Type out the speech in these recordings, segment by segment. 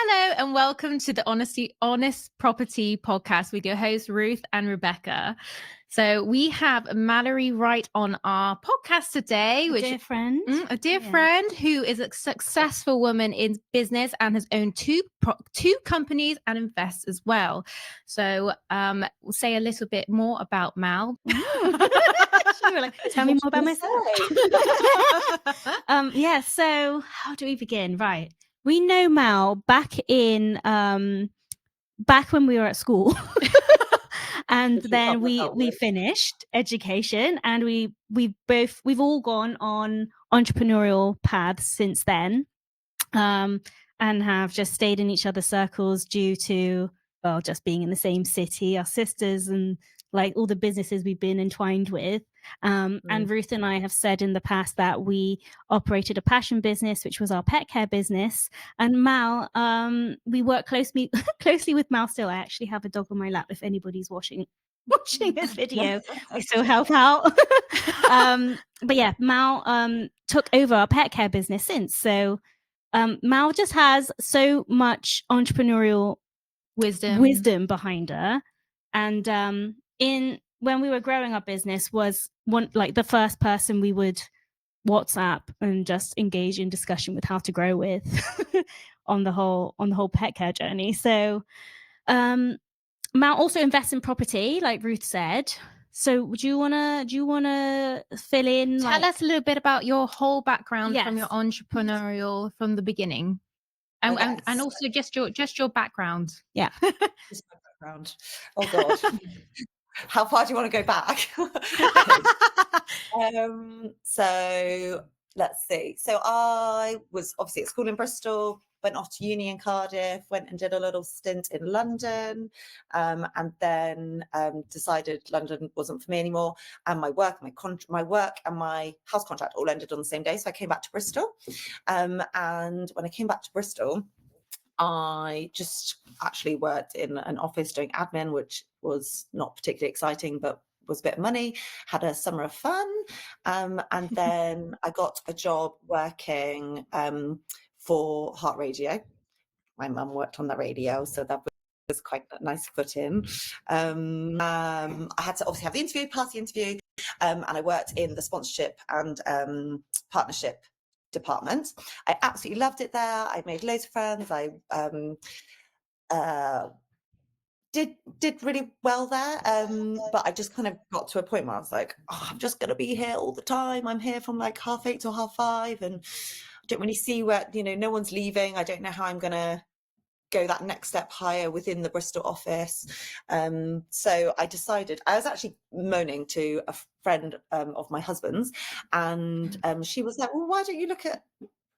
Hello and welcome to the Honest Property podcast with your hosts Ruth and Rebecca. So we have Mallory right on our podcast today, A dear friend who is a successful woman in business and has owned two companies and invests as well. So we'll say a little bit more about Mal. You were like, tell me more about myself. So how do we begin? Right. We know Mal back when we were at school. And then we finished education, and we've all gone on entrepreneurial paths since then, and have just stayed in each other's circles due to just being in the same city, our sisters, and like all the businesses we've been entwined with. And Ruth and I have said in the past that we operated a passion business, which was our pet care business. And Mal, we work closely with Mal still. I actually have a dog on my lap if anybody's watching this video. We still help out. But yeah, Mal took over our pet care business since. So Mal just has so much entrepreneurial wisdom behind her. And when we were growing our business, was the first person we would WhatsApp and just engage in discussion with how to grow with on the whole pet care journey. So Mal also invests in property, like Ruth said. So do you wanna fill in? Tell us a little bit about your whole background from your entrepreneurial from the beginning. And also just your background. Yeah. Just my background. Oh God. How far do you want to go back? So let's see. So I was obviously at school in Bristol, went off to uni in Cardiff, went and did a little stint in London, and then decided London wasn't for me anymore. And my work and my house contract all ended on the same day. So I came back to Bristol. And when I came back to Bristol, I just actually worked in an office doing admin, which was not particularly exciting, but was a bit of money, had a summer of fun. And then I got a job working for Heart Radio. My mum worked on the radio, so that was quite a nice foot in. I had to obviously have the party interview, and I worked in the sponsorship and partnership department. I absolutely loved it there. I made loads of friends. I did really well there, but I just kind of got to a point where I was like, I'm just going to be here all the time. I'm here from like 8:30 till 5:30, and I don't really see where, no one's leaving. I don't know how I'm going to go that next step higher within the Bristol office. So I decided, I was actually moaning to a friend of my husband's, and she was like, well, why don't you look at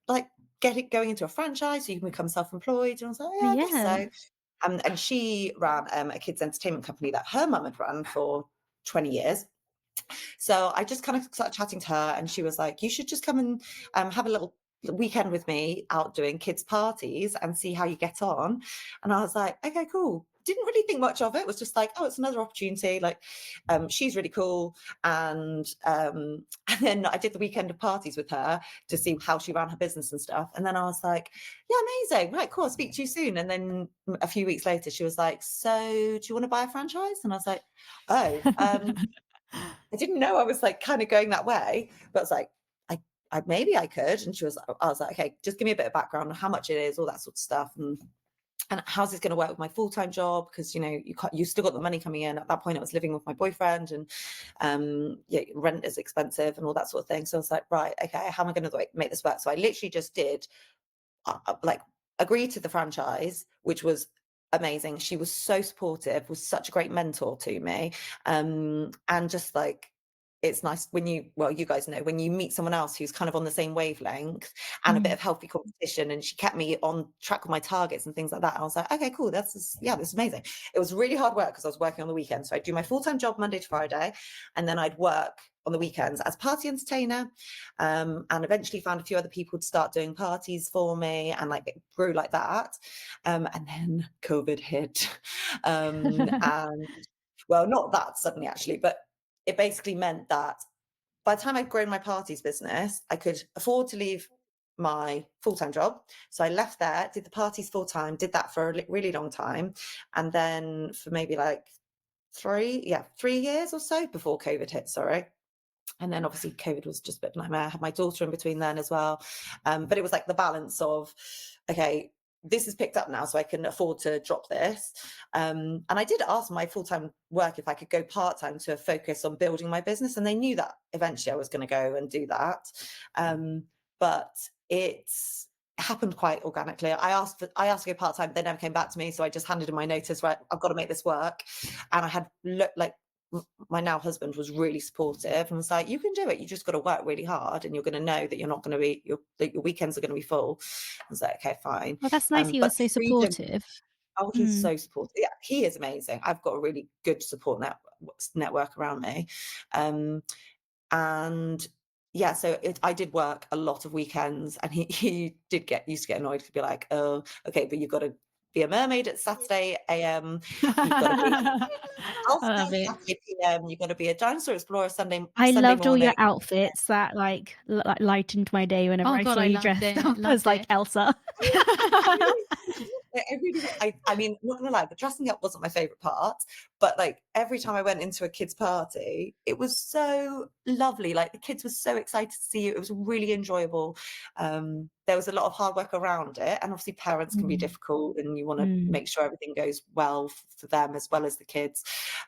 like going into a franchise so you can become self-employed? And I was like, yeah, I guess so. And she ran a kids entertainment company that her mum had run for 20 years. So I just kind of started chatting to her, and she was like, you should just come and have a little weekend with me out doing kids parties and see how you get on. And I was like, okay, cool. Didn't really think much of it. It was just like, oh, it's another opportunity. Like, she's really cool. And then I did the weekend of parties with her to see how she ran her business and stuff. And then I was like, yeah, amazing. Right, cool. I'll speak to you soon. And then a few weeks later, she was like, so do you want to buy a franchise? And I was like, oh, I didn't know I was like kind of going that way, but I was like, maybe I could. And I was like, okay, just give me a bit of background on how much it is, all that sort of stuff. And how's this going to work with my full-time job? Because, you still got the money coming in. At that point, I was living with my boyfriend, and rent is expensive and all that sort of thing. So I was like, right, okay, how am I going to make this work? So I literally just did agree to the franchise, which was amazing. She was so supportive, was such a great mentor to me. And just like, it's nice when you guys know, when you meet someone else who's kind of on the same wavelength and a bit of healthy competition, and she kept me on track with my targets and things like that. I was like, okay, cool. This is amazing. It was really hard work because I was working on the weekends. So I'd do my full-time job Monday to Friday, and then I'd work on the weekends as party entertainer, and eventually found a few other people to start doing parties for me, and like it grew like that. And then COVID hit. And well, not that suddenly actually, but it basically meant that by the time I'd grown my parties business, I could afford to leave my full-time job. So I left there, did the parties full-time, did that for a really long time. And then for maybe like 3 years or so before COVID hit, sorry. And then obviously COVID was just a bit of a nightmare. I had my daughter in between then as well. But it was like the balance of, okay, this is picked up now, so I can afford to drop this. And I did ask my full-time work if I could go part-time to focus on building my business. And they knew that eventually I was going to go and do that. But it's happened quite organically. I asked to go part-time, they never came back to me. So I just handed in my notice, right, I've got to make this work. And I had my now husband was really supportive and was like, you can do it. You just got to work really hard and you're going to know that you're not going to be, that your weekends are going to be full. I was like, okay, fine. Well, that's nice. He But was so freedom, supportive. oh, he's so supportive. Yeah, he is amazing. I've got a really good support network around me. And yeah, so I did work a lot of weekends, and he used to get annoyed to be like, oh, okay, but you've got to be a mermaid at Saturday AM. You've got to be I love it. Saturday PM. You've got to be a dinosaur explorer Sunday I loved all morning. your outfits that like lightened my day whenever Oh I God, saw I you loved dressed it. up as Loved like it. Elsa. I mean, not gonna lie, the dressing up wasn't my favorite part, but like every time I went into a kids' party, it was so lovely. Like the kids were so excited to see you. It was really enjoyable. There was a lot of hard work around it, and obviously parents can be difficult, and you want to make sure everything goes well for them as well as the kids.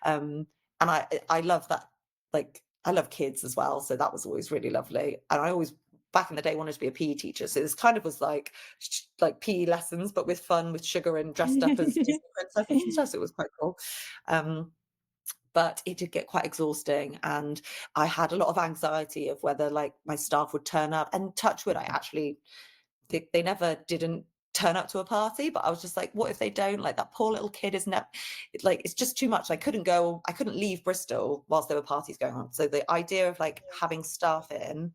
And I love that. Like I love kids as well, so that was always really lovely. And I always back in the day wanted to be a PE teacher, so this kind of was like PE lessons but with fun, with sugar and dressed up as Disney princesses and stuff, so it was quite cool. But it did get quite exhausting, and I had a lot of anxiety of whether like my staff would turn up, and touch wood, I actually they never didn't turn up to a party, but I was just like, what if they don't? Like that poor little kid is it's just too much. I couldn't leave Bristol whilst there were parties going on. So the idea of like having staff in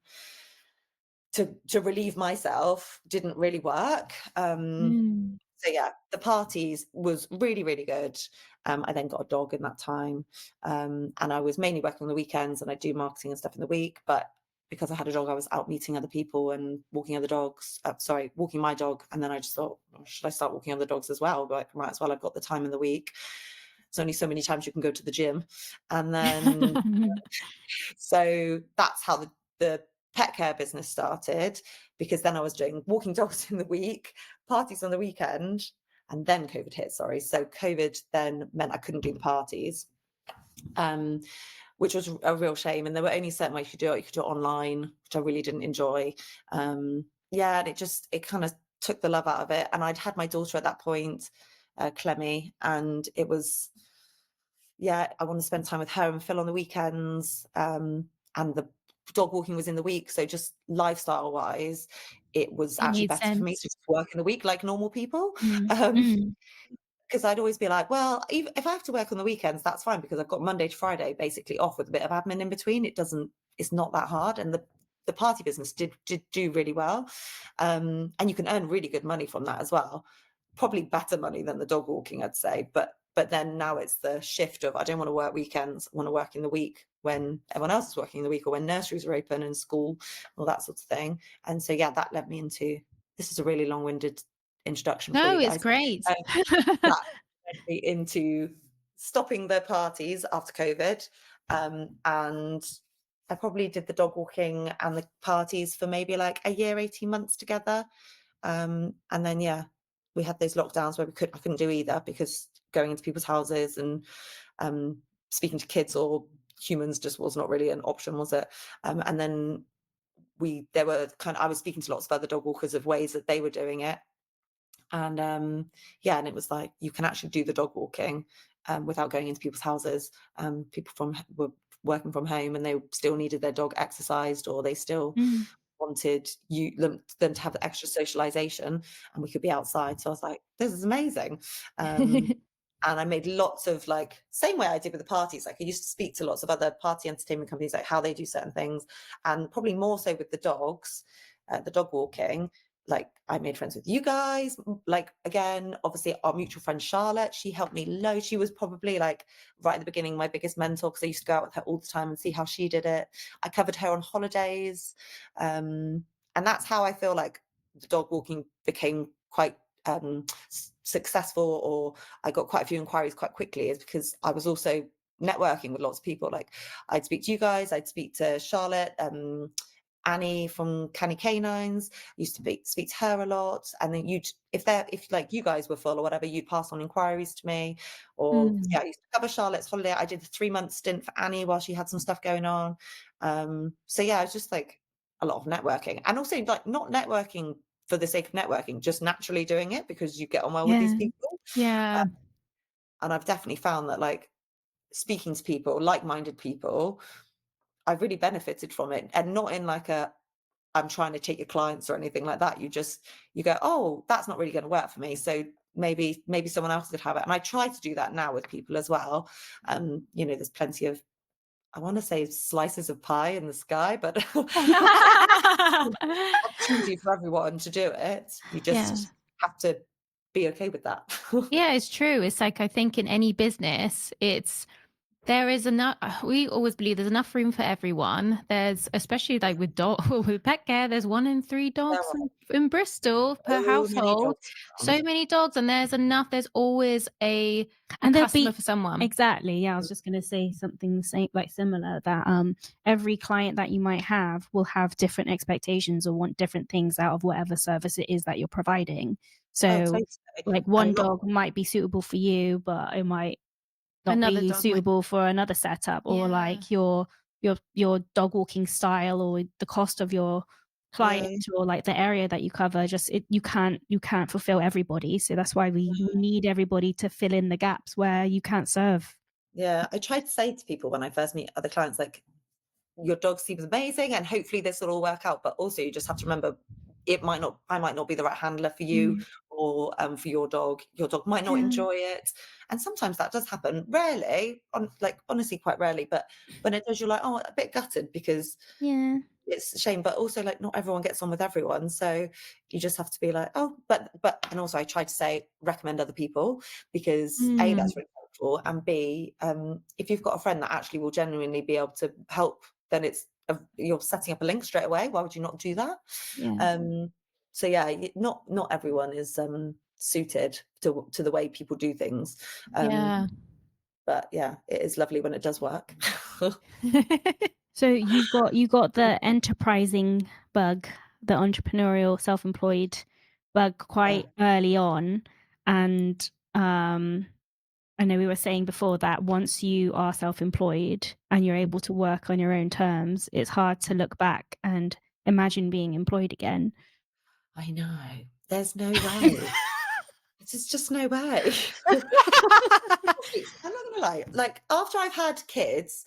to relieve myself didn't really work. So yeah, the parties was really, really good. I then got a dog in that time. And I was mainly working on the weekends, and I do marketing and stuff in the week. But because I had a dog, I was out meeting other people and walking other dogs. Walking my dog. And then I just thought, oh, should I start walking other dogs as well? Like, might as well. I've got the time in the week. There's only so many times you can go to the gym. And then so that's how the pet care business started, because then I was doing walking dogs in the week, parties on the weekend, and then COVID hit, sorry. So COVID then meant I couldn't do the parties, which was a real shame. And there were only certain ways you could do it. You could do it online, which I really didn't enjoy. And it kind of took the love out of it. And I'd had my daughter at that point, Clemmy, and it was, I want to spend time with her and Phil on the weekends. And the dog walking was in the week. So just lifestyle wise, it was It actually made better for me sense. to just work in the week like normal people. Mm. Because I'd always be like, well, even if I have to work on the weekends, that's fine, because I've got Monday to Friday basically off with a bit of admin in between. It's not that hard. And the party business did do really well. And you can earn really good money from that as well. Probably better money than the dog walking, I'd say. But then now it's the shift of, I don't want to work weekends. I want to work in the week when everyone else is working in the week, or when nurseries are open and school, all that sort of thing. And so, that led me into, this is a really long-winded introduction for No, you it's guys. great. That led me into stopping the parties after COVID. And I probably did the dog walking and the parties for maybe like a year, 18 months together. And then, we had those lockdowns where I couldn't do either, because going into people's houses and speaking to kids or humans just was not really an option, was it? And then I was speaking to lots of other dog walkers of ways that they were doing it. And and it was like, you can actually do the dog walking without going into people's houses. People were working from home, and they still needed their dog exercised, or they still wanted them to have the extra socialization, and we could be outside. So I was like, this is amazing. And I made lots of, like, same way I did with the parties. Like, I used to speak to lots of other party entertainment companies, like how they do certain things, and probably more so with the dogs, the dog walking. Like, I made friends with you guys. Like, again, obviously our mutual friend Charlotte, she helped me loads. She was probably like right at the beginning my biggest mentor, because I used to go out with her all the time and see how she did it. I covered her on holidays, and that's how I feel like the dog walking became quite successful, or I got quite a few inquiries quite quickly, is because I was also networking with lots of people. Like, I'd speak to you guys, I'd speak to Charlotte, Annie from Canny Canines, used to speak to her a lot, and then if like you guys were full or whatever, you'd pass on inquiries to me. Or yeah, I used to cover Charlotte's holiday. I did a 3-month stint for Annie while she had some stuff going on. So yeah, it's just like a lot of networking, and also like not networking for the sake of networking, just naturally doing it because you get on well with these people. Yeah. And I've definitely found that, like, speaking to people, like-minded people, I've really benefited from it, and not in like a I'm trying to take your clients or anything like that. You go, oh, that's not really going to work for me, so maybe someone else could have it. And I try to do that now with people as well. You know, there's plenty of, I want to say, slices of pie in the sky, but opportunity for everyone to do it. You just have to be okay with that. Yeah, it's true. It's like, I think in any business, there is enough. We always believe there's enough room for everyone. There's, especially like with with pet care, there's 1 in 3 dogs in Bristol per household. So many dogs, and there's enough. There's always a customer for someone. Exactly. Yeah, I was just going to say something similar, that every client that you might have will have different expectations or want different things out of whatever service it is that you're providing. So like one dog might be suitable for you, but it might not be suitable for another setup, or like your dog walking style, or the cost of your client, or like the area that you cover. Just you can't fulfill everybody. So that's why we need everybody to fill in the gaps where you can't serve. Yeah, I try to say to people when I first meet other clients, like, your dog seems amazing and hopefully this will all work out, but also you just have to remember, I might not be the right handler for you, or for your dog might not enjoy it. And sometimes that does happen, rarely, honestly quite rarely, but when it does, you're like, oh, a bit gutted, because it's a shame, but also like not everyone gets on with everyone, so you just have to be like, oh, but and also I try to say recommend other people, because A, that's really helpful, and B, if you've got a friend that actually will genuinely be able to help, then you're setting up a link straight away. Why would you not do that? So yeah, not everyone is suited to the way people do things. But yeah, it is lovely when it does work. So you got the enterprising bug, the entrepreneurial, self-employed bug quite early on, and I know we were saying before that once you are self-employed and you're able to work on your own terms, it's hard to look back and imagine being employed again. I know. There's no way. There's just no way. I'm not gonna lie. Like, after I've had kids,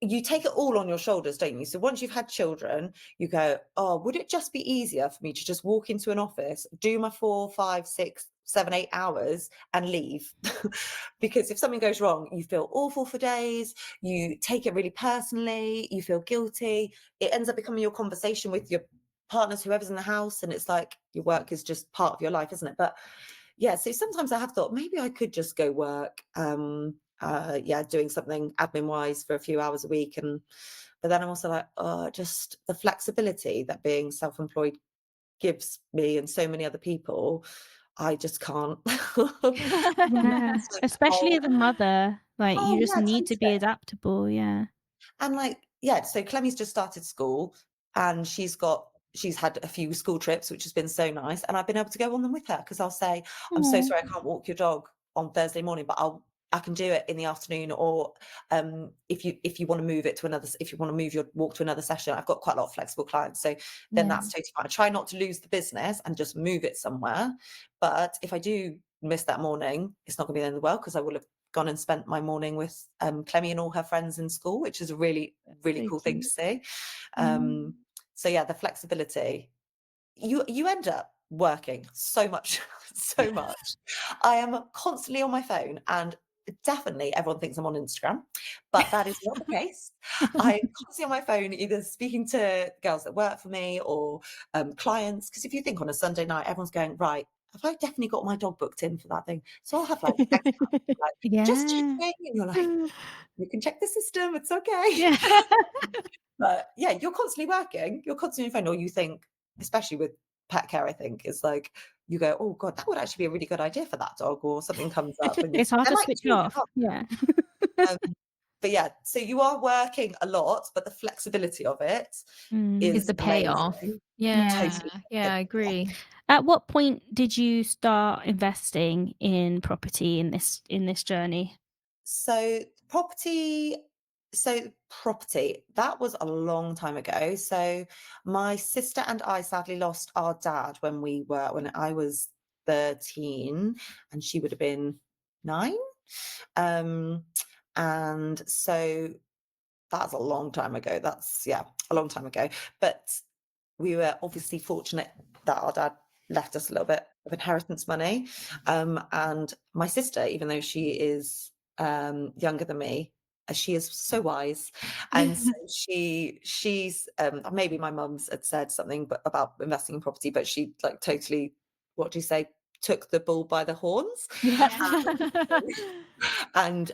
you take it all on your shoulders, don't you? So once you've had children, you go, oh, would it just be easier for me to just walk into an office, do my 4, 5, 6, 7, 8 hours and leave? Because if something goes wrong, you feel awful for days, you take it really personally, you feel guilty. It ends up becoming your conversation with your partners, whoever's in the house, and it's like your work is just part of your life, isn't it? But yeah, so sometimes I have thought maybe I could just go work, doing something admin wise for a few hours a week, but then I'm also like, oh, just the flexibility that being self-employed gives me and so many other people, I just can't. Especially as a mother, like you just need to be adaptable. And like, yeah, so Clemmy's just started school, and she's had a few school trips, which has been so nice. And I've been able to go on them with her, because I'll say, I'm so sorry, I can't walk your dog on Thursday morning, but I can do it in the afternoon. Or if you want to move it to another, if you want to move your walk to another session, I've got quite a lot of flexible clients. So then that's totally fine. I try not to lose the business and just move it somewhere. But if I do miss that morning, it's not going to be the end of the world, because I will have gone and spent my morning with Clemmy and all her friends in school, which is a really, really cool thing to see. So yeah, the flexibility, you end up working so much. I am constantly on my phone, and definitely everyone thinks I'm on Instagram, but that is not the case. I'm constantly on my phone, either speaking to girls that work for me, or clients, because if you think on a Sunday night, everyone's going, right, have I definitely got my dog booked in for that thing? So I'll have like, just checking, and you're like, you can check the system, it's okay. But yeah, you're constantly working, you're constantly on your phone, or you think, especially with pet care, I think, is like you go, "Oh god, that would actually be a really good idea for that dog," or something comes up and It's hard they're to like switch children, off. aren't Yeah. they? But yeah, so you are working a lot, but the flexibility of it Mm. Is is the payoff. amazing. Yeah. Yeah, Totally. yeah, I agree. At what point did you start investing in property in this journey? So property property, that was a long time ago. So my sister and I sadly lost our dad when I was 13 and she would have been 9. Um, and so that's a long time ago. That's yeah, a long time ago. But we were obviously fortunate that our dad left us a little bit of inheritance money. And my sister, even though she is younger than me, she is so wise, and so she's maybe my mum's had said something but about investing in property, but she like totally, what do you say, took the bull by the horns. Yeah. And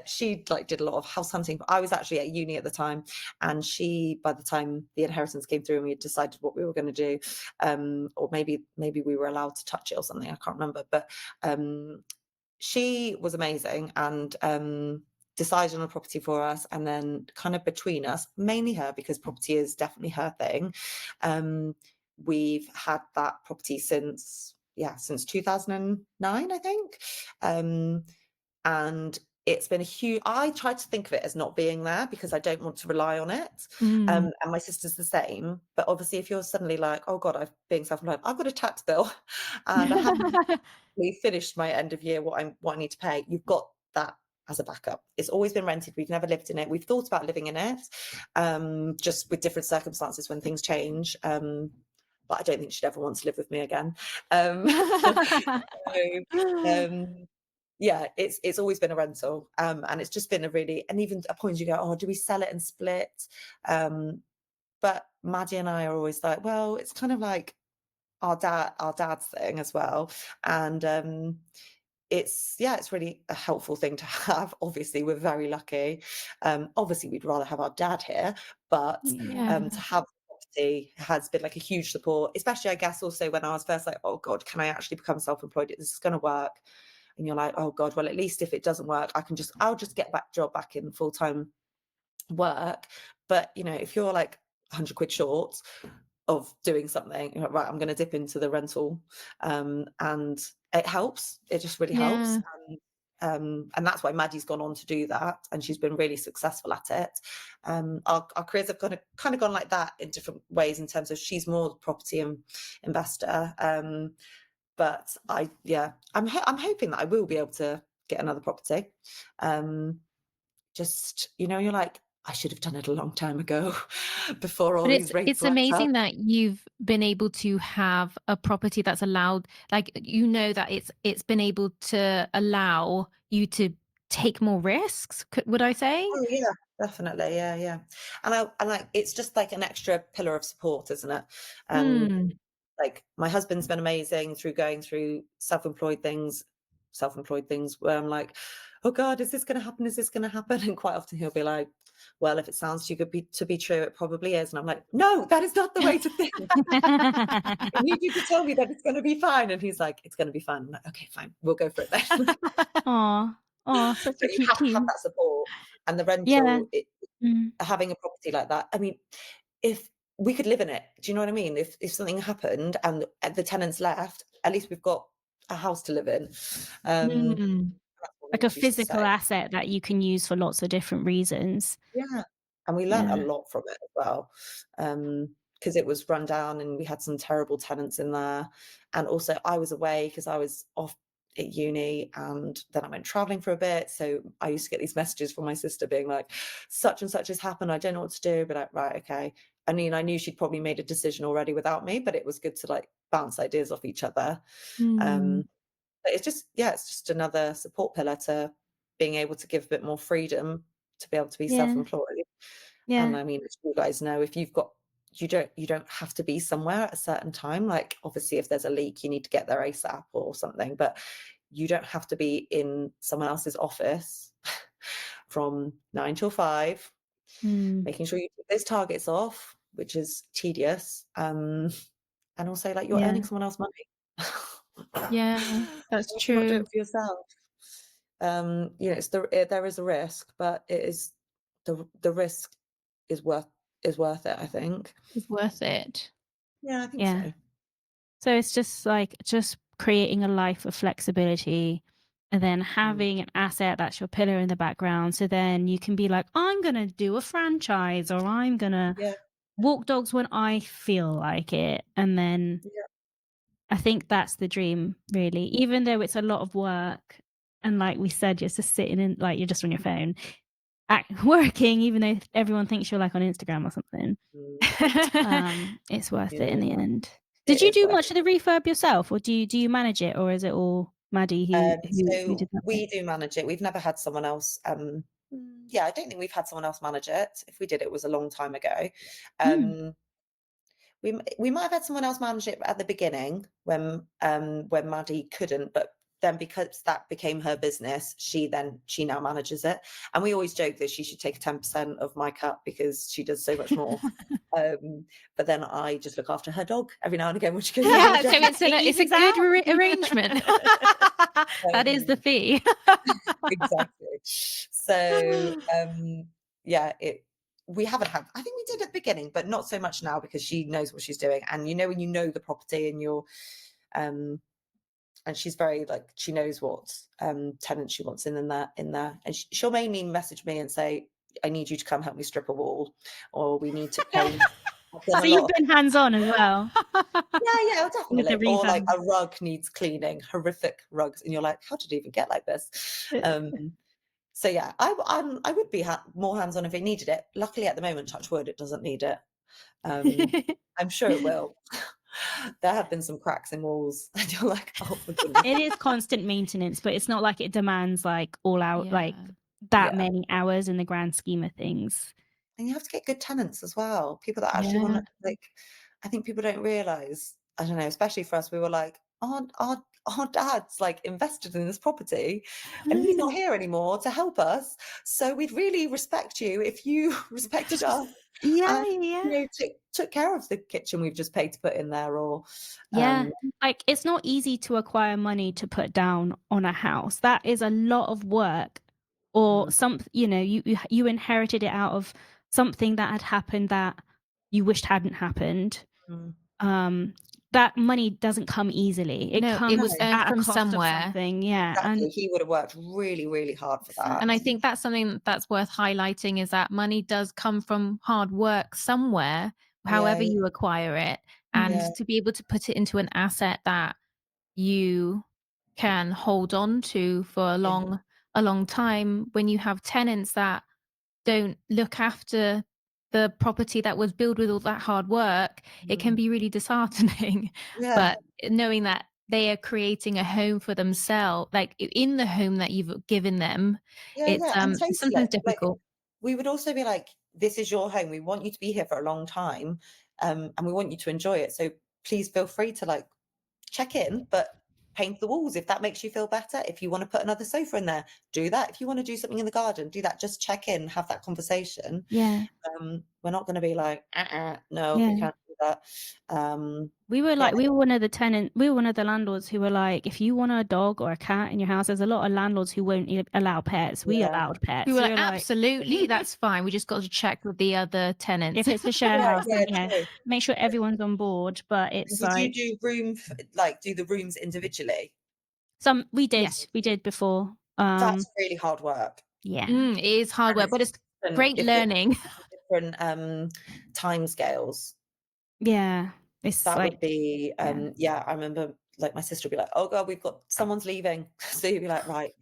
she like did a lot of house hunting. But I was actually at uni at the time, and she, by the time the inheritance came through and we had decided what we were going to do, or maybe we were allowed to touch it or something, I can't remember, but she was amazing and decided on a property for us, and then kind of between us, mainly her because property is definitely her thing, um, we've had that property since 2009, I think. um, and it's been a huge, I try to think of it as not being there because I don't want to rely on it. Mm. And my sister's the same. But obviously, if you're suddenly like, oh God, I've being self-employed, I've got a tax bill and I haven't we finished my end of year what I need to pay, you've got that as a backup. It's always been rented. We've never lived in it. We've thought about living in it, just with different circumstances when things change. But I don't think she'd ever want to live with me again. So, um, yeah, it's always been a rental, and it's just been a really, and even at points you go, oh, do we sell it and split? But Maddie and I are always like, well, it's kind of like our dad's thing as well, and it's really a helpful thing to have. Obviously, we're very lucky. Obviously, we'd rather have our dad here, but Yeah. to have property has been like a huge support, especially I guess also when I was first like, oh God, can I actually become self-employed? Is this going to work? And you're like, oh God, well, at least if it doesn't work, I'll just get back in full-time work. But if you're like 100 quid short of doing something, you're like, right, I'm going to dip into the rental, and it helps. It just really helps. Yeah. And that's why Maddie's gone on to do that, and she's been really successful at it. Our careers have kind of gone like that in different ways in terms of she's more property investor, but I'm hoping that I will be able to get another property. Just you're like, I should have done it a long time ago before all But these rates it's went up. amazing that you've been able to have a property that's allowed, like, that it's been able to allow you to take more risks, would I say? Oh yeah, definitely. Yeah, yeah. And like it's just like an extra pillar of support, isn't it? And Mm. like my husband's been amazing through going through self-employed things where I'm like, oh God, is this going to happen? Is this going to happen? And quite often he'll be like, well, if it sounds too good to be true, it probably is. And I'm like, no, that is not the way to think. I need you to tell me that it's going to be fine. And he's like, it's going to be fine. I'm like, okay, fine, we'll go for it then. Aw. Aw, such a But you cute have to have team. that support, and the Yeah. rental, Mm. having a property like that. I mean, if we could live in it, do you know what I mean? If something happened and the tenants left, at least we've got a house to live in. Mm. That's what my Like a dad used to physical say. asset that you can use for lots of different reasons. Yeah, and we learnt a Yeah. lot from it as well, because it was run down and we had some terrible tenants in there, and also I was away because I was off at uni, and then I went traveling for a bit, so I used to get these messages from my sister being like, "Such and such has happened, I don't know what to do," but like, "Right, okay." I mean, I knew she'd probably made a decision already without me, but it was good to, like, bounce ideas off each other, Mm. um, but it's just another support pillar to being able to give a bit more freedom to be able to be Yeah. self-employed. And Yeah. I mean, as you guys know, if you've got you don't have to be somewhere at a certain time. Like, obviously, if there's a leak, you need to get there ASAP or something, but you don't have to be in someone else's office from 9 till 5, Mm. making sure you keep those targets off, which is tedious. And also, like, you're Yeah. earning someone else money. Yeah, Why that's would you not do true. it for yourself? There is a risk, but it is the risk is worth it, I think. It's worth it. Yeah, I think Yeah. so. So it's just like just creating a life of flexibility and then Mm. having an asset that's your pillar in the background. So then you can be like, I'm going to do a franchise or I'm going to Yeah, walk dogs when I feel like it. And then yeah. I think that's the dream, really, even though it's a lot of work. And like we said, you're just sitting in, like, you're just on your phone, working, even though everyone thinks you're like on Instagram or something. Mm, It's worth it in the yeah, end. Did it you is do worth much of the refurb yourself, or do you manage it, or is it all Maddie who So did that bit? we do manage it. We've never had someone else, yeah, I don't think we've had someone else manage it. If we did, it was a long time ago. Mm. Um, we might have had someone else manage it at the beginning when Maddie couldn't, but then because that became her business, she now manages it. And we always joke that she should take 10% of my cut because she does so much more. But then I just look after her dog every now and again when she goes on Yeah, Yeah, so holiday. it's it a evens good out. arrangement. That is the Um, fee. exactly. So yeah, it we haven't had I think we did at the beginning, but not so much now because she knows what she's doing. And when you know the property and you're um and she's very like she knows what tenants she wants in there. And she'll mainly message me and say, I need you to come help me strip a wall, or we need to paint. I've done So a you've lot of been hands-on as well yeah, with the definitely. Or like refurb. a rug needs cleaning, horrific rugs, and you're like, how did it even get like this? So yeah, I would be more hands-on if it needed it. Luckily, at the moment, touch wood, it doesn't need it. Um, I'm sure it will. There have been some cracks in walls, and you're like, oh, for goodness It sake. is constant maintenance, but it's not like it demands, like, all out like, Yeah. that Yeah, many hours in the grand scheme of things. and you have to get good tenants as well. People that actually want Yeah. to like. I think people don't realize. I don't know, especially for us. We were like, our dad's like invested in this property, and he's not here anymore to help us. So we'd really respect you if you respected us Yeah, and yeah. took care of the kitchen we've just paid to put in there, or Yeah. um, Like, it's not easy to acquire money to put down on a house. That is a lot of work, or mm, you inherited it out of something that had happened that you wished hadn't happened. mm. Um, that money doesn't come easily. It No, it No, was comes earned at a from cost of somewhere. something, yeah, and exactly. He would have worked really, really hard for that. And I think that's something that's worth highlighting is that money does come from hard work somewhere, Yeah, however you acquire it. And yeah, yeah, to be able to put it into an asset that you can hold on to for yeah, a long time when you have tenants that don't look after the property that was built with all that hard work, it can mm, be really disheartening. yeah, But knowing that they are creating a home for themselves, like in the home that you've given them, yeah, yeah, and it's totally. sometimes Like difficult. we would also be like, "This is your home. We want you to be here for a long time, and we want you to enjoy it. So please feel free to like check in, but paint the walls if that makes you feel better. If you want to put another sofa in there, do that. If you want to do something in the garden, do that. Just check in, have that conversation. yeah, We're not going to be like, no, we yeah. can't do that. Um, yeah, We were we were one of the landlords who were like, "If you want a dog or a cat in your house," there's a lot of landlords who won't allow pets. We yeah, allowed We pets. were We like, were like, "Absolutely, that's fine. We just got to check with the other tenants." if it's a share yeah, house, then yeah, yeah, true. make sure everyone's on board, but And it's did you like do do the rooms individually? Yes. we did before. That's really hard work. Yeah. It is hard And work, it's but it's different great if it's learning. different timescales. Yeah. It's That like would be yeah. yeah, I remember like my sister would be like, "Oh god, we've got someone's leaving." So you'd be like, "Right,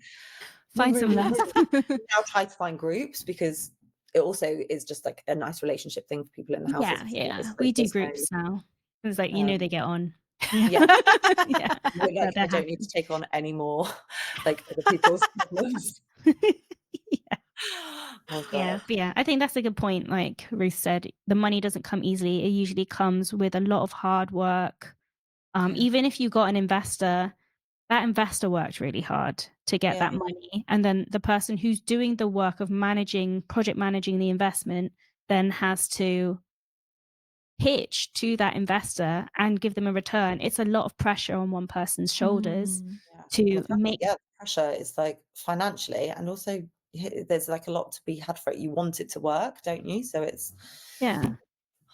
Find someone else. we now try to find groups because it also is just like a nice relationship thing for people in the houses Yeah, because yeah. We do there's no groups now. It's like, they um get on. Yeah. yeah, Yeah. we're But like, they're I don't need to happy. take on any more like other people's problems. Yeah. Oh Yeah, god. but yeah, I think that's a good point. Like Ruth said, the money doesn't come easily. It usually comes with a lot of hard work. Yeah. Even if you got an investor, that investor worked really hard to get Yeah. that money. And then the person who's doing the work of project managing the investment then has to pitch to that investor and give them a return, it's a lot of pressure on one person's shoulders Mm. Yeah. And the to fact that, make yeah, the pressure is like financially, and also there's like a lot to be had for it. You want it to work, don't you? So it's yeah.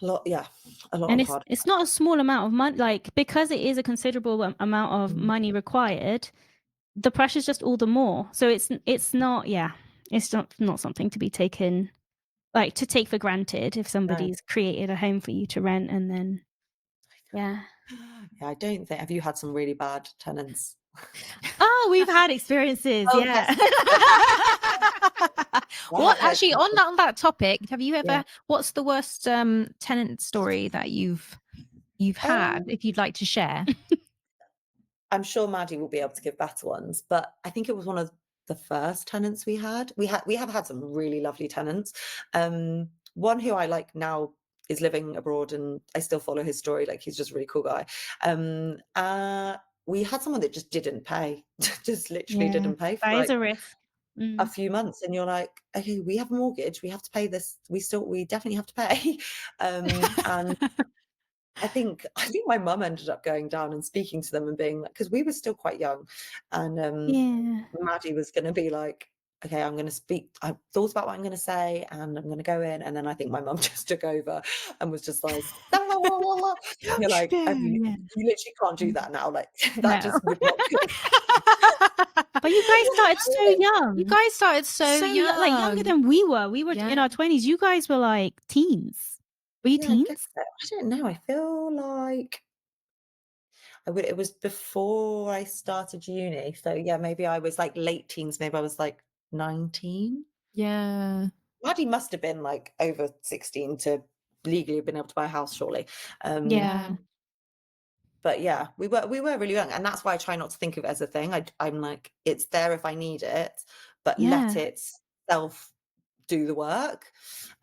a lot, yeah, a lot And of it's hard it's not a small amount of money, like, because it is a considerable amount of mm, money required, the pressure's just all the more. So it's not yeah, it's not something to be taken like, to take for granted if no. somebody's created a home for you to rent and then yeah. Yeah, I don't think have you had some really bad tenants? Oh, we've had experiences, Oh, yeah. yes. I What have heard actually some on that topic, have you yeah. ever what's the worst, tenant story that you've had, Um if you'd like to share? I'm sure Maddie will be able to give better ones, but I think it was one of the first tenants we had. We have had some really lovely tenants. One who I like now is living abroad, and I still follow his story. Like he's just a really cool guy. We had someone that just didn't pay, just literally Yeah, didn't pay for that is like a risk. a Mm. few months, and you're like, okay, we have a mortgage, we have to pay this. We definitely have to pay. And I think my mum ended up going down and speaking to them and being like, because we were still quite young, and Yeah. Maddie was going to be like, okay, I'm going to speak. I thought about what I'm going to say, and I'm going to go in, and then I think my mum just took over and was just like, "La, la, la, la, la." You're Don't you like, I dare, mean, yeah. you literally can't do Mm. that now. Like that No. just would not be. But you guys started so You young. guys started so So like, younger young. than we were. We were in Yeah. our 20s. You guys were, like, teens. Were you Yeah, I guess teens? so. I don't know. I feel like it was before I started uni. So yeah, maybe I was like late teens. Maybe I was like 19. Yeah. Maddie must have been like over 16 to legally have been able to buy a house, surely. Um, Yeah. Yeah. but yeah, we were really young, and that's why I try not to think of it as a thing. I'm like, it's there if I need it, but let Yeah. it self do the work.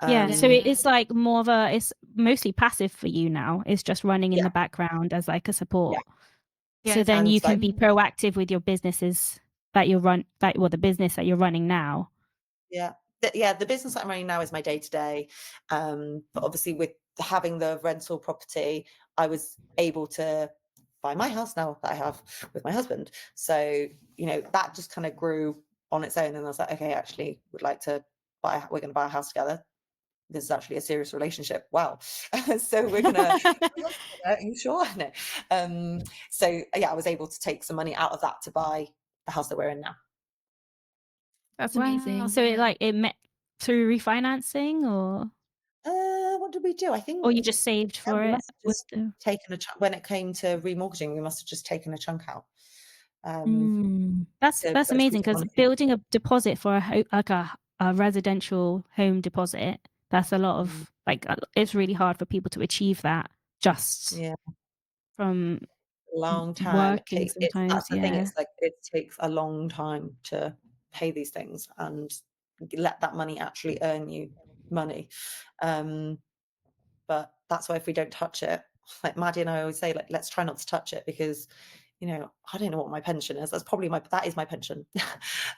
Yeah, so Um, it's, like, more of a it's mostly passive for you now. It's just running in yeah, the background as, like, a yeah, support. Yeah, So it's then and you can like be proactive with your businesses the business that you're running now. yeah. The business that I'm running now is my day to day. But obviously with having the rental property, I was able to buy my house now that I have with my husband. So, that just kind of grew on its own. And I was like, okay, actually would like to we're going to buy a house together. This is actually a serious relationship. Wow. So we're going to, are you sure? No. So yeah, I was able to take some money out of that to buy the house that we're in now. That's Wow. amazing. So it met through refinancing What did we do? I or think you just saved yeah, for we it must have with just the taken a chunk when it came to remortgaging, we must have just taken a chunk out, um, Mm. to That's put a amazing squeeze because on it. building a deposit for like a residential home deposit, that's a lot Mm, of like, it's really hard for people to achieve that just yeah, from long time. working It's sometimes, that's the thing, yeah. it's like it takes a long time to pay these things and let that money actually earn you money. Um, but that's why if we don't touch it, like Maddie and I always say, like, let's try not to touch it because, I don't know what my pension is. That is my pension.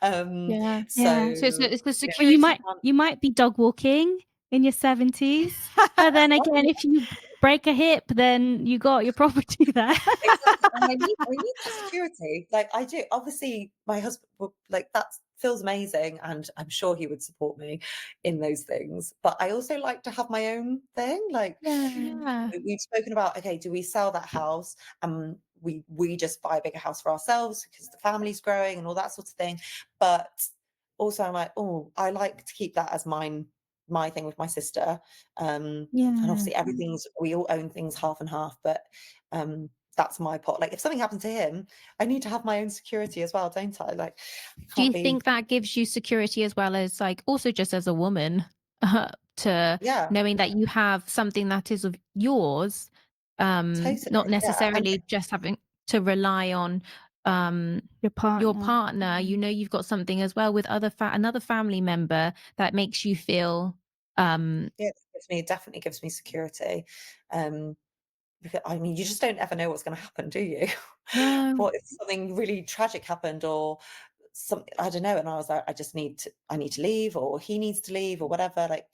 Um, Yeah. so, Yeah. So it's the you know, Well, you security might can't you might be dog walking in your 70s, but then again, if you break a hip, then you got your property there. exactly, and I need that security. Like I do. Obviously, my husband will like that feels amazing, and I'm sure he would support me in those things. But I also like to have my own thing. Like Yeah. Yeah. we've spoken about, okay, do we sell that house and we just buy a bigger house for ourselves because the family's growing and all that sort of thing. But also, I'm like, oh, I like to keep that as my thing with my sister. And Yeah. obviously we all own things half and half, but that's my pot. Like if something happened to him, I need to have my own security as well, don't I? Like I Do can't you be think that gives you security as well as, like, also just as a woman, to yeah, knowing that you have something that is of yours, totally. not Yeah. And necessarily just having to rely on, um, Your your partner. partner, you've got something as well with another family member that makes you feel, yeah, it definitely gives me security. Um Because I mean, you just don't ever know what's gonna happen, do you? no. What if something really tragic happened or something I don't know, and I was like, I need to leave or he needs to leave or whatever, like,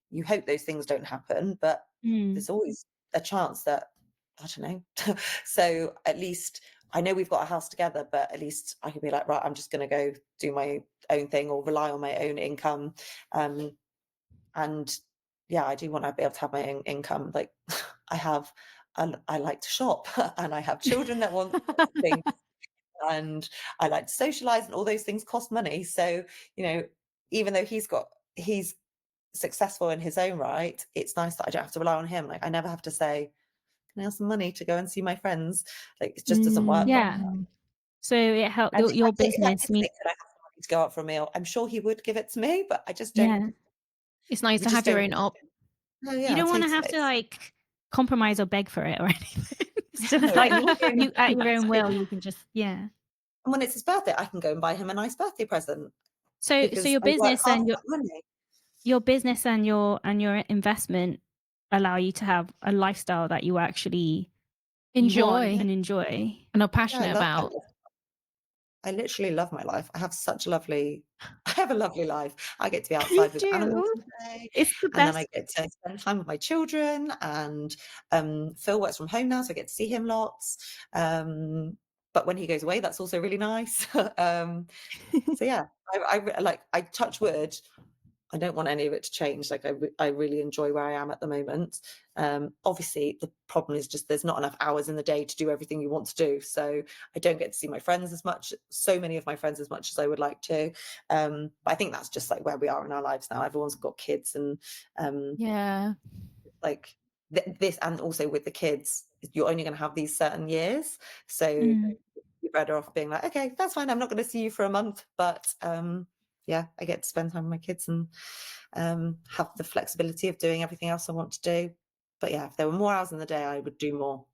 you hope those things don't happen, but Mm. there's always a chance that I don't know. So at least I know we've got a house together, but at least I can be like, right, I'm just going to go do my own thing or rely on my own income. Um, and yeah, I do want to be able to have my own income. Like I have, I like to shop, and I have children that want things, and I like to socialize, and all those things cost money. So you know, even though he's successful in his own right, it's nice that I don't have to rely on him. Like I never have to say, "Can I have some money to go and see my friends?" Like it just doesn't work. Yeah. Mm. So it helped And your if I business did mean say, "Could I have some money to go out for a meal?" I'm sure he would give it to me, but I just don't. yeah. It's nice We to just have your don't. own Oh You yeah, don't wanna have totally. to, like, compromise or beg for it or anything. It's just No, like and also you at your own actually, will, you can just yeah. and when it's his birthday, I can go and buy him a nice birthday present So because your I work business hard and for that money. your investment allow you to have a lifestyle that you actually you want enjoy Yeah, and enjoy. and are yeah, passionate about. I literally love my life. I have such a lovely I have a lovely life. I get to be You outside with animals do. all day, It's the and then I best. get to spend time with my children, and, Phil works from home now, so I get to see him lots, but when he goes away, that's also really nice. So yeah, I touch wood, I don't want any of it to change. Like I really enjoy where I am at the moment. Obviously, the problem is just there's not enough hours in the day to do everything you want to do. So I don't get to see my friends as much, so many of my friends as much as I would like to. But I think that's just like where we are in our lives now. Everyone's got kids, and um, Yeah. like this, and also with the kids, you're only going to have these certain years. So Mm. you're better off being like, okay, that's fine. I'm not going to see you for a month, but yeah, I get to spend time with my kids and have the flexibility of doing everything else I want to do. But yeah, if there were more hours in the day, I would do more.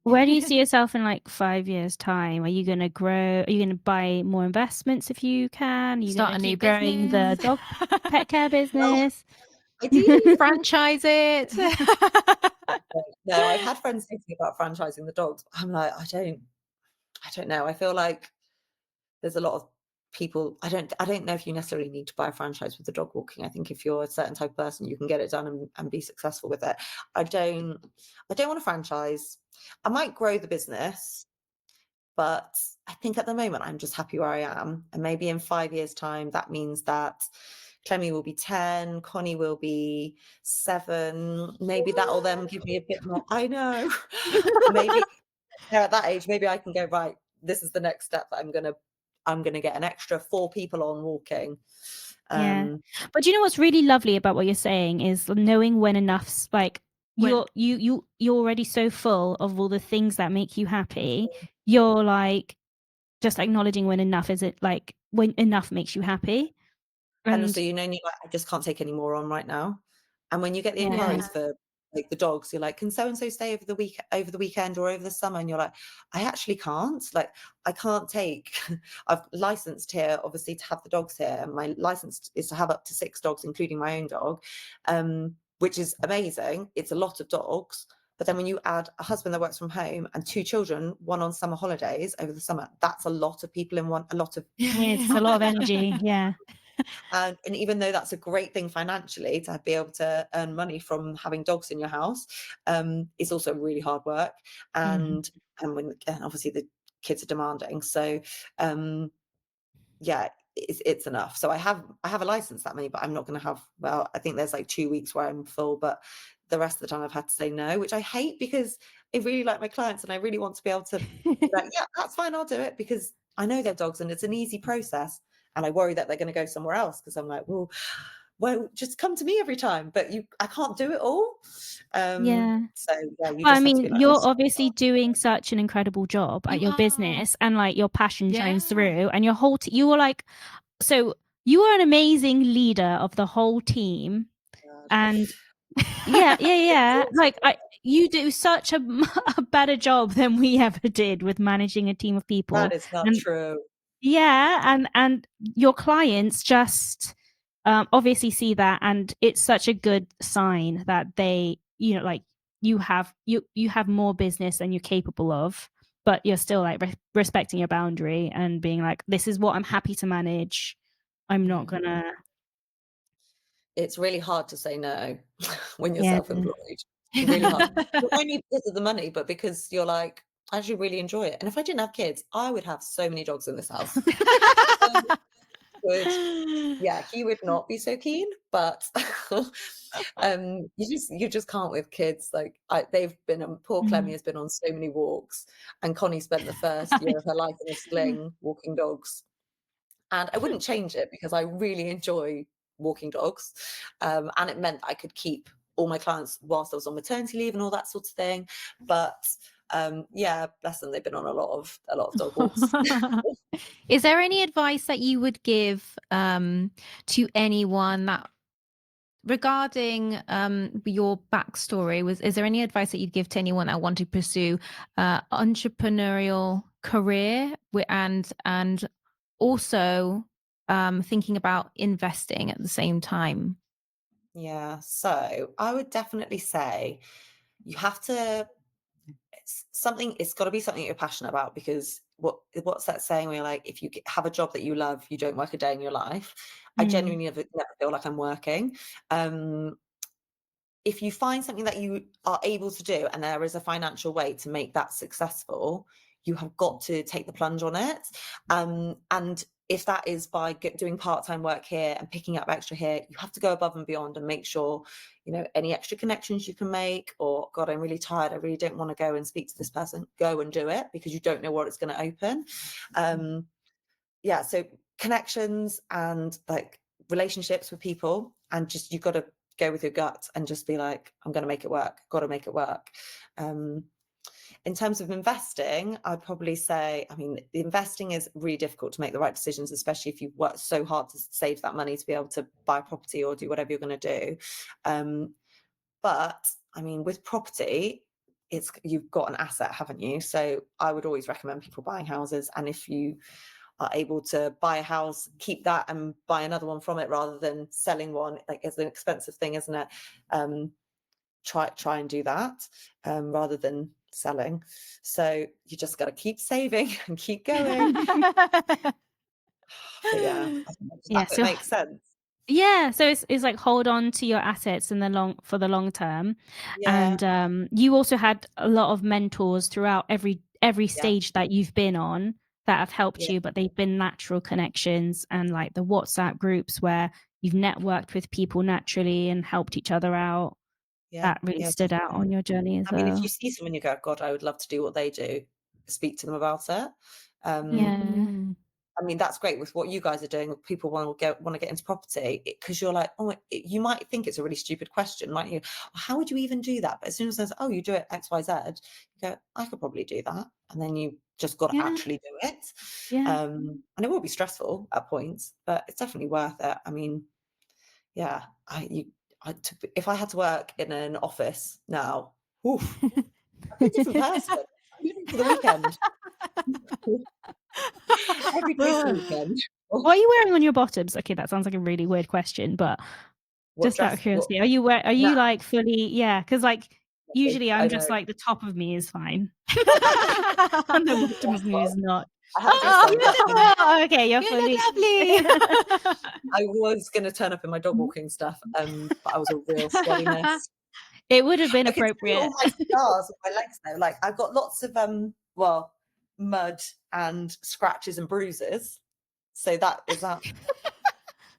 Where do you see yourself in, like, 5 years' time? Are you gonna grow are you gonna buy more investments if you can? Are you Start gonna a new keep growing business. the dog pet care Well, business? ideally, Franchise it. no. I've had friends say to me about franchising the dogs. But I'm like, I don't know. I feel like there's a lot of people. I don't know if you necessarily need to buy a franchise with the dog walking. I think if you're a certain type of person, you can get it done and be successful with it. I don't I don't want a franchise. I might grow the business, but I think at the moment I'm just happy where I am. And maybe in 5 years' time, that means that Clemmy will be 10, Connie will be 7. Maybe that'll then give me a bit more. I know. Maybe they're at that age, maybe I can go, right, this is the next step that I'm gonna get an extra 4 people on walking. Yeah. Um, But do you know what's really lovely about what you're saying is knowing when enough's like, When you're already so full of all the things that make you happy. You're, like, just acknowledging when enough is it like, when enough makes you happy. and also, And you're like, "I just can't take any more on right now." And when you get the yeah. inquiries for, like, the dogs, you're like, "Can so and so stay over the weekend or over the summer?" And you're like, "I actually can't." Like, I can't take I've licensed here, obviously, to have the dogs here, and my license is to have up to 6 dogs, including my own dog, which is amazing. It's a lot of dogs, but then when you add a husband that works from home and 2 children, 1 on summer holidays over the summer, that's a lot of people in one a lot of Yeah, it's a lot of energy. Yeah. and even though that's a great thing financially to be able to earn money from having dogs in your house, it's also really hard work. Mhm. And obviously the kids are demanding. So yeah, it's enough. So I have a license that many, but I'm not going to have. Well, I think there's like 2 weeks where I'm full, but the rest of the time I've had to say no, which I hate because I really like my clients and I really want to be able to be like, yeah, that's fine, I'll do it because I know they're dogs and it's an easy process. And I worry that they're going to go somewhere else because I'm like, well, just come to me every time. But I can't do it all. Yeah. So yeah, you Well, I just have to be mean, like, you're obviously doing such an incredible job at You your are. business and, like, your passion Yeah. shines through and your whole you were like so you are an amazing leader of the whole team oh God. and yeah, yeah, yeah. Like, Exhausting. you do such a a better job than we ever did with managing a team of That people, is not and true. yeah, and your clients just, obviously see that, and it's such a good sign that they, like, you have more business than you're capable of, but you're still, like, respecting your boundary and being like, "This is what I'm happy to manage. I'm not Mm. gonna." It's really hard to say no when you're Yeah. self-employed. really hard. Not only because of the money, but because you're like, I actually really enjoy it. And if I didn't have kids, I would have so many dogs in this house. I would Yeah, he would not be so keen, but you just can't with kids. Like they've been poor Clemmy Mm. has been on so many walks, and Connie spent the first year of her life in a sling walking dogs. And I wouldn't change it because I really enjoy walking dogs. And it meant I could keep all my clients whilst I was on maternity leave and all that sort of thing. But yeah, bless them, they've been on a lot of dog walks. Is there any advice that you would give to anyone that regarding your backstory is there any advice that you'd give to anyone that want to pursue entrepreneurial career and also thinking about investing at the same time? Yeah, so I would definitely say you have to it's got to be something you're passionate about, because what's that saying where you're like, if you have a job that you love, you don't work a day in your life. I Mm. genuinely never feel like I'm working. um if you find something that you are able to do and there is a financial way to make that successful, you have got to take the plunge on it. And if that is by doing part-time work here and picking up extra here, you have to go above and beyond and make sure, any extra connections you can make, or God, I'm really tired, I really don't want to go and speak to this person, go and do it, because you don't know what it's going to open. Yeah, so connections and like relationships with people, and just you've got to go with your gut and just be like, I'm going to make it work, got to make it work. um in terms of investing, I'd probably say, I mean, the investing is really difficult to make the right decisions, especially if you've worked so hard to save that money to be able to buy property or do whatever you're going to do. But I mean, with property, you've got an asset, haven't you? So I would always recommend people buying houses, and if you are able to buy a house, keep that and buy another one from it, rather than selling one. Like, it's an expensive thing, isn't it? Try and do that, rather than selling. So you just got to keep saving and keep going. But yeah, I think Yeah, that so makes sense. yeah, so it's like hold on to your assets in the long term, Yeah, and you also had a lot of mentors throughout every yeah, stage that you've been on that have helped yeah, you, but they've been natural connections and like the WhatsApp groups where you've networked with people naturally and helped each other out. yeah, That really yeah, stood out definitely. on your journey as I mean, if you well. see someone, you go, God, I would love to do what they do, speak to them about it. Um, Yeah. I mean, that's great with what you guys are doing. People want to get into property, because you're like, oh, you might think it's a really stupid question, might you? How would you even do that? But as soon as there's, oh, you do it X, Y, Z, you go, I could probably do that. And then you just got to Yeah. actually do it. Yeah. And it will be stressful at points, but it's definitely worth it. I mean, yeah, if I had to work in an office now, oof, I'd be a different person. I'm living for the weekend. Every day's the Well, weekend. what are you wearing on your bottoms? Okay, that sounds like a really weird question, but What just out of dress? What curiosity, are now? you like fully, yeah? Because like usually I I'm know. just like the top of me is fine. And the bottom Yes, of me well, is not. I have to say that, Oh, okay, you're You look fully. lovely. I was gonna turn up in my dog walking stuff, but I was a real sweaty mess. It would have been I could see all appropriate. my scars on my legs though. Like, I've got lots of well, mud and scratches and bruises. So that is that.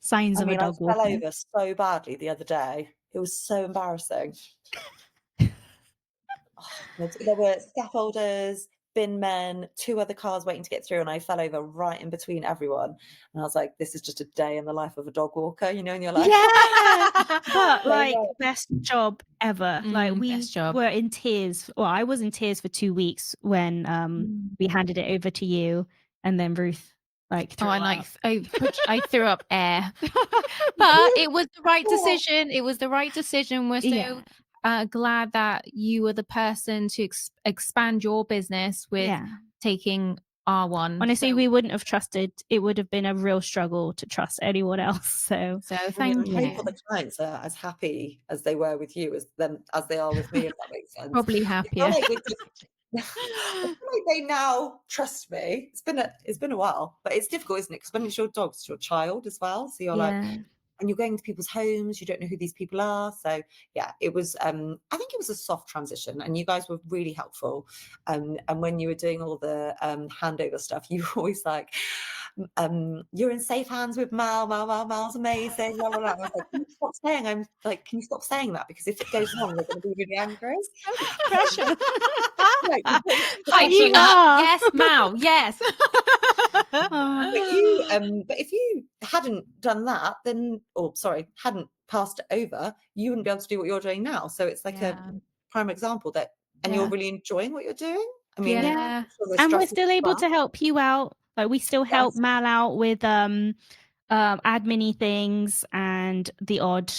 Signs I of a mean, I dog fell walker. over so badly the other day. It was so embarrassing. There were scaffolders, bin men, two other cars waiting to get through, and I fell over right in between everyone. And I was like, this is just a day in the life of a dog walker, and you're like, Yeah, but so like best job ever. Like we Best job. were in tears. Well, I was in tears for 2 weeks when Mm. we handed it over to you, and then Ruth like Oh, threw and up. I threw up air, but it was the right decision. It was the right decision. We're Yeah, so glad that you were the person to expand your business with yeah. taking our one. Honestly, So, we wouldn't have trusted. It would have been a real struggle to trust anyone else. So so I mean, thank I hope all yeah, you. the clients are as happy as they were with you as they are with me, if that makes sense. Probably I feel happier. like we're just I feel like they now trust me. It's been a while, but it's difficult, isn't it? Because when it's your dog, it's your child as well. So you're like, yeah. and you're going to people's homes, you don't know who these people are. So yeah, it was I think it was a soft transition, and you guys were really helpful. And when you were doing all the handover stuff, you were always like, you're in safe hands with Mal's amazing, blah, blah, blah. I was like, can you stop saying, can you stop saying that, because if it goes wrong they're going to be really angry. Pressure. Like, Hyping You up. are. Yes, Mal. Yes. but if you hadn't done that, then, or sorry, hadn't passed it over, you wouldn't be able to do what you're doing now. So it's like a prime example that, and you're really enjoying what you're doing. I mean, Yeah. I'm sure there's And we're stressful still able stuff. to help you out. Like, we still help Yes. Mal out with admin things and the odd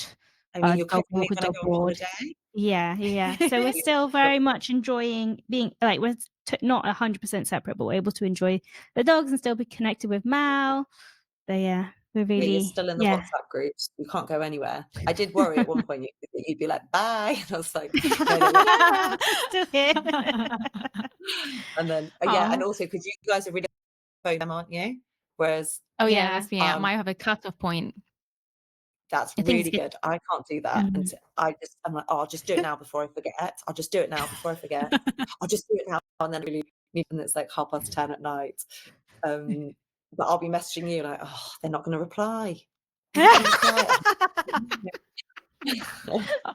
I mean, you're dog clearly walk or going to dog go on board. holiday. Yeah. So we're still very much enjoying being, like, we're not 100% separate, but we're able to enjoy the dogs and still be connected with Mal. So yeah, we're Yeah, you're really, still in the WhatsApp groups. You can't go anywhere. I did worry at one point that you'd be like, bye. And I was like, no, still here. and then, and also because you guys are really them, aren't you? Whereas That's me. I might have a cutoff point. that's I think really good. I can't do that. And I'm like, oh, I'll just do it now before I forget. I'll just do it now before I forget. I'll just do it now. And then really, and it's like 10:30 at night. But I'll be messaging you like, oh, they're not going to reply. They're not gonna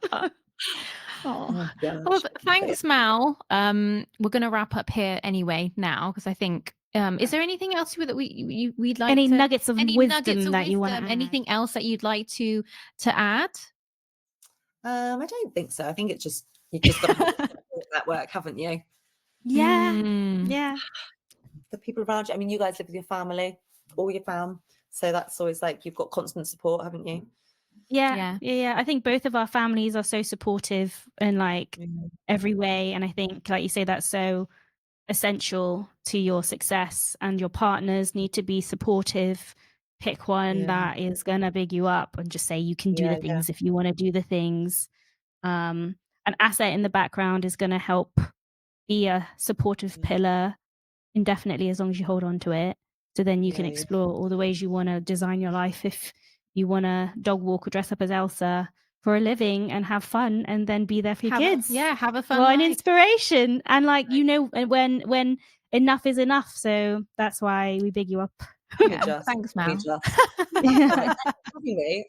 reply. Oh, gosh. well, thanks, Mal. We're going to wrap up here anyway now, because I think, is there anything else that we'd like any to, nuggets of wisdom that you want to add? anything else that you'd like to add? I don't think so. I think it's just, you've just got to have a support network, haven't you? Yeah. The people around you. I mean, you guys live with your family, all your fam. So that's always like, you've got constant support, haven't you? Yeah. I think both of our families are so supportive in like every way. And I think, like you say, that's so essential to your success, and your partners need to be supportive. Pick one that is going to big you up and just say you can do the things if you want to do the things. An asset in the background is going to help be a supportive pillar indefinitely, as long as you hold on to it. So then you can explore all the ways you want to design your life. If you want to dog walk or dress up as Elsa for a living and have fun, and then be there for your kids. Have a fun Well, an life. inspiration. And like, when enough is enough. So that's why we big you up. Thanks, Mal. I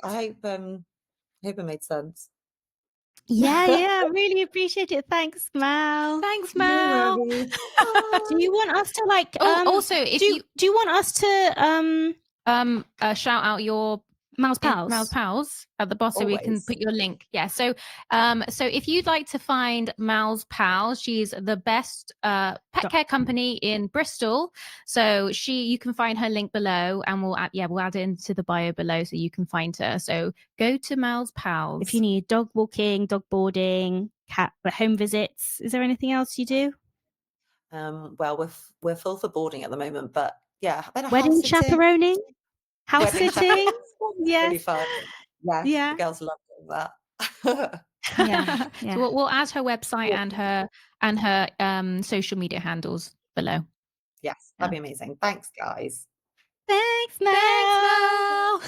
hope it made sense. Yeah, really appreciate it. Thanks, Mal. Thanks, Mal. Do you want us to like? Also, if do you want us to shout out your Mal's Pals? Mal's Pals at the bottom. We can put your link. Yeah. So if you'd like to find Mal's Pals, she's the best pet care company in Bristol. So you can find her link below, and we'll add it into the bio below so you can find her. So go to Mal's Pals. If you need dog walking, dog boarding, cat home visits. Is there anything else you do? Well, we're full for boarding at the moment, but wedding chaperoning, house sitting. Yes. Really fun. Yes, the girls love doing that. So we'll add her website and her social media handles below. Yes, that'd be amazing. Thanks, guys. Thanks, Mel.